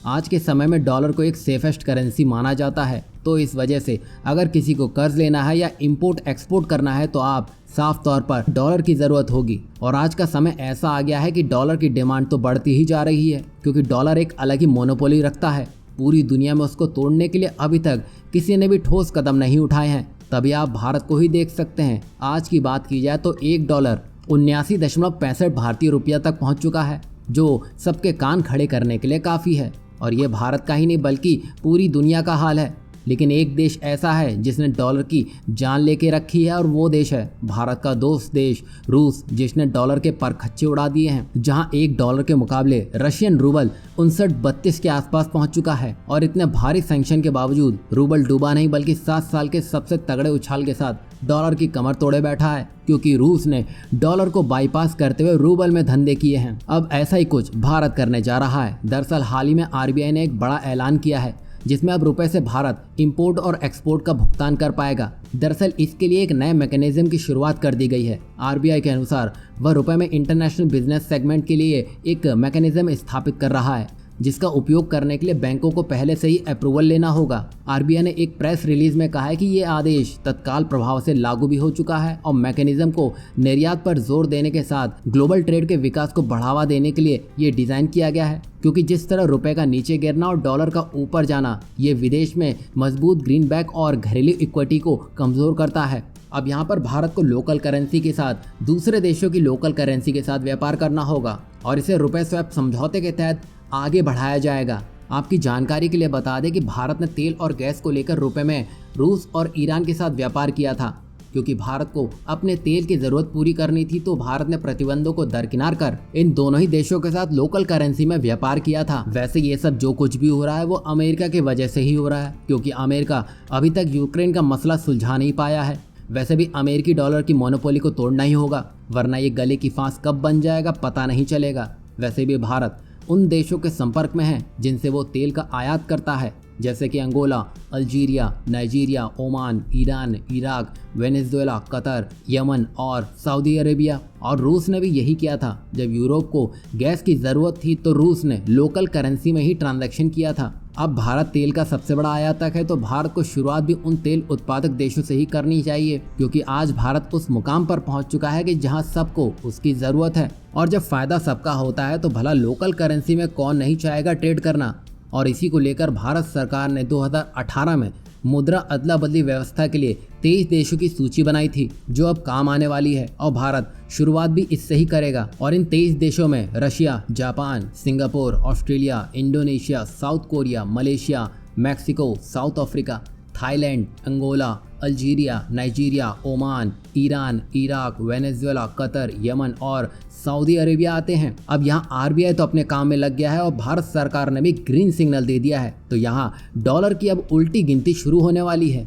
आज के समय में डॉलर को एक सेफेस्ट करेंसी माना जाता है। तो इस वजह से अगर किसी को कर्ज लेना है या इंपोर्ट एक्सपोर्ट करना है तो आप साफ तौर पर डॉलर की ज़रूरत होगी। और आज का समय ऐसा आ गया है कि डॉलर की डिमांड तो बढ़ती ही जा रही है, क्योंकि डॉलर एक अलग ही मोनोपोली रखता है। पूरी दुनिया में उसको तोड़ने के लिए अभी तक किसी ने भी ठोस कदम नहीं उठाए हैं। तभी आप भारत को ही देख सकते हैं। आज की बात की जाए तो $1 79.65 भारतीय रुपया तक पहुंच चुका है, जो सबके कान खड़े करने के लिए काफ़ी है। और ये भारत का ही नहीं बल्कि पूरी दुनिया का हाल है। लेकिन एक देश ऐसा है जिसने डॉलर की जान लेके रखी है, और वो देश है भारत का दोस्त देश रूस, जिसने डॉलर के परखच्चे उड़ा दिए हैं। जहां $1 के मुकाबले रशियन रूबल 59.32 के आसपास पहुंच चुका है। और इतने भारी सैंक्शन के बावजूद रूबल डूबा नहीं, बल्कि 7 साल के सबसे तगड़े उछाल के साथ डॉलर की कमर तोड़े बैठा है, क्योंकि रूस ने डॉलर को बाईपास करते हुए रूबल में धंधे किए हैं। अब ऐसा ही कुछ भारत करने जा रहा है। दरअसल हाल ही में आरबीआई ने एक बड़ा ऐलान किया है, जिसमें अब रुपए से भारत इंपोर्ट और एक्सपोर्ट का भुगतान कर पाएगा। दरअसल इसके लिए एक नए मैकेनिज्म की शुरुआत कर दी गई है। आरबीआई के अनुसार वह रुपए में इंटरनेशनल बिजनेस सेगमेंट के लिए एक मैकेनिज्म स्थापित कर रहा है, जिसका उपयोग करने के लिए बैंकों को पहले से ही अप्रूवल लेना होगा। आरबीआई ने एक प्रेस रिलीज में कहा है कि ये आदेश तत्काल प्रभाव से लागू भी हो चुका है, और मैकेनिज्म को निर्यात पर जोर देने के साथ ग्लोबल ट्रेड के विकास को बढ़ावा देने के लिए ये डिजाइन किया गया है। क्योंकि जिस तरह रुपए का नीचे गिरना और डॉलर का ऊपर जाना, ये विदेश में मजबूत ग्रीनबैक और घरेलू इक्विटी को कमजोर करता है। अब यहाँ पर भारत को लोकल करेंसी के साथ दूसरे देशों की लोकल करेंसी के साथ व्यापार करना होगा, और इसे रुपए स्वैप समझौते के तहत आगे बढ़ाया जाएगा। आपकी जानकारी के लिए बता दें कि भारत ने तेल और गैस को लेकर रुपए में रूस और ईरान के साथ व्यापार किया था। क्योंकि भारत को अपने तेल की जरूरत पूरी करनी थी, तो भारत ने प्रतिबंधों को दरकिनार कर इन दोनों ही देशों के साथ लोकल करेंसी में व्यापार किया था। वैसे ये सब जो कुछ भी हो रहा है वो अमेरिका की वजह से ही हो रहा है, क्योंकि अमेरिका अभी तक यूक्रेन का मसला सुलझा नहीं पाया है। वैसे भी अमेरिकी डॉलर की मोनोपोली को तोड़ना ही होगा, वरना ये गले की फांस कब बन जाएगा पता नहीं चलेगा। वैसे भी भारत उन देशों के संपर्क में है जिनसे वो तेल का आयात करता है, जैसे कि Angola, Algeria, Nigeria, Oman, Iran, Iraq, Venezuela, Qatar, Yemen और सऊदी अरेबिया। और रूस ने भी यही किया था। जब यूरोप को गैस की ज़रूरत थी तो रूस ने लोकल करेंसी में ही ट्रांजैक्शन किया था। अब भारत तेल का सबसे बड़ा आयातक है, तो भारत को शुरुआत भी उन तेल उत्पादक देशों से ही करनी चाहिए, क्योंकि आज भारत उस मुकाम पर पहुंच चुका है कि जहां सबको उसकी ज़रूरत है। और जब फ़ायदा सबका होता है तो भला लोकल करेंसी में कौन नहीं चाहेगा ट्रेड करना। और इसी को लेकर भारत सरकार ने 2018 में मुद्रा अदला बदली व्यवस्था के लिए 23 देशों की सूची बनाई थी, जो अब काम आने वाली है। और भारत शुरुआत भी इससे ही करेगा। और इन 23 देशों में Russia, Japan, Singapore, Australia, Indonesia, South Korea, Malaysia, Mexico, South Africa, Thailand, Angola, Algeria, Nigeria, Oman, Iran, Iraq, Venezuela, Qatar, Yemen और सऊदी अरेबिया आते हैं। अब यहाँ आरबीआई तो अपने काम में लग गया है, और भारत सरकार ने भी ग्रीन सिग्नल दे दिया है। तो यहाँ डॉलर की अब उल्टी गिनती शुरू होने वाली है।